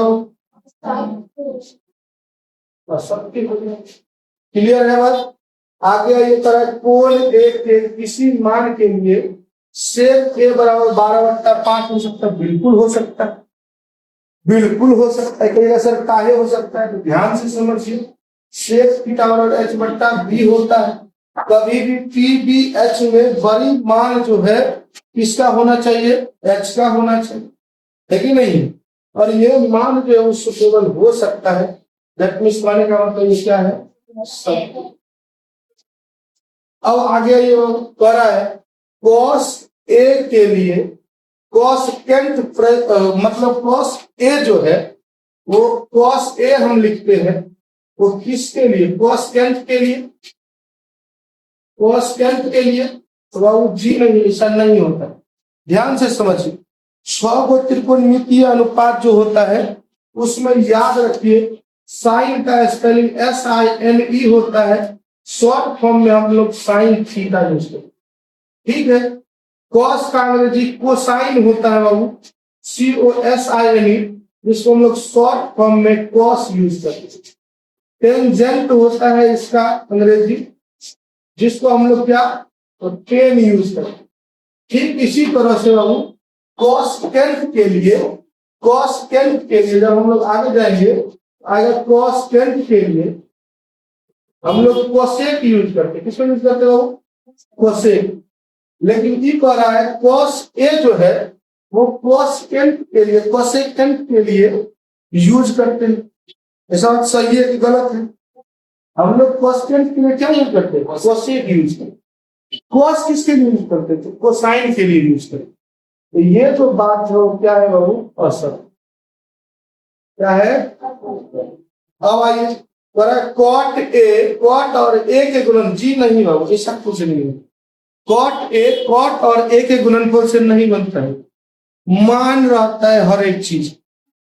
असत्य होगा। क्लियर है बात? आगे ये तरह कोई एक किसी मान के लिए सेक a बराबर 12/5 हो सकता है, बिल्कुल हो सकता है, बिल्कुल हो सकता है। कई सर काहे हो सकता है? तो ध्यान से समझिए, सेक थीटा बराबर h/b होता है। कभी भी पी बी एच में बड़ी मान जो है किसका होना चाहिए? h का होना चाहिए, है कि नहीं? और ये मान जो है वो सुटेबल हो सकता है। दैट मींस माने का मतलब ये क्या है? सत्य। अब आगे ये कह रहा है cos a के लिए cosecant मतलब cos a जो है वो cos a हम लिखते हैं, वो किसके लिए? cosecant के लिए, cosecant के लिए। तो बाबू जी नहीं, ऐसा नहीं होता। ध्यान से समझिए, 6 को त्रिकोणमितीय अनुपात जो होता है उसमें याद रखिए साइन का स्पेलिंग SINE होता है। शॉर्ट फॉर्म में हम लोग साइन थीटा यूज करते, ठीक है। कॉस का अंग्रेजी कोसाइन होता है बाबू, COSINE, जिसको हम लोग शॉर्ट फॉर्म में कॉस यूज करते हैं। टेंजेंट होता है इसका अंग्रेजी, जिसको हम लोग क्या तो टेन यूज करते हैं। ठीक इसी तरह से बाबू कॉसेकेंट के लिए जब हम लोग आगे जाएंगे, आगे कॉसेकेंट के लिए हम लोग कोसेक यूज करते हैं। किसको यूज करते हो? कोसेक। लेकिन ये कह रहा है कॉस ए जो है वो कोसेकेंट के लिए यूज करते हैं। ऐसा बात सही है कि गलत है? हम लोग कोसेकेंट के लिए क्या यूज करते हैं? कोसेक यूज करते। कॉस किसके लिए यूज करते थे? कोसाइन के लिए यूज करते। तो ये जो बात है वो क्या है बाबू? असत्य। क्या है? अब आइए कॉट ए, कॉट और ए के गुणन जी नहीं बाबू, ऐसा कुछ नहीं है। कॉट और ए के गुणनफल से नहीं बनता है, मान रहता है हर एक चीज।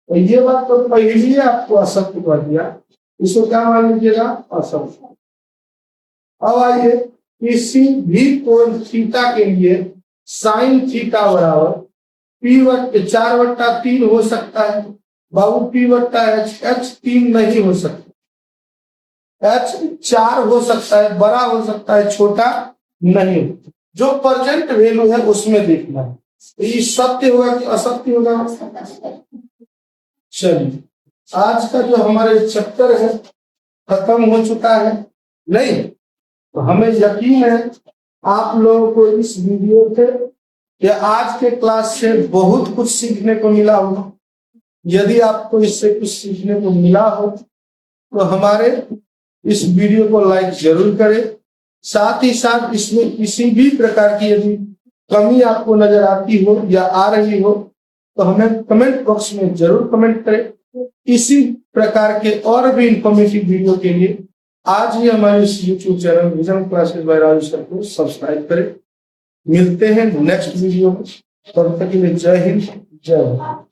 तो ये बात तो पहले ही आपको असत्य कर दिया, इसको क्या मान लीजिएगा? असत्य। अब आइए किसी भी कोण थीटा के लिए साइन थीटा बराबर P/4/3 हो सकता है बाबू। P/H, H3 नहीं हो सकता, H4 हो सकता है, बड़ा हो सकता है, छोटा नहीं। जो प्रेजेंट वैल्यू है उसमें देखना है। तो ये सत्य होगा कि असत्य होगा? चलिए आज का जो हमारे चैप्टर है खत्म हो चुका है नहीं? तो हमें यकीन है आप लोगों को इस वीडियो से या आज के क्लास से बहुत कुछ सीखने को मिला होगा। यदि आपको इससे कुछ सीखने को मिला हो तो हमारे इस वीडियो को लाइक जरूर करें। साथ ही साथ इसमें किसी भी प्रकार की यदि कमी आपको नजर आती हो या आ रही हो तो हमें कमेंट बॉक्स में जरूर कमेंट करें। इसी प्रकार के और भी इंफॉर्मेटिव वीडियो के लिए आज ही हमारे इस YouTube channel vision classes by Raju sir को सब्सक्राइब करें। मिलते हैं नेक्स्ट वीडियो में, तब तक के लिए जय हिंद, जय भारत।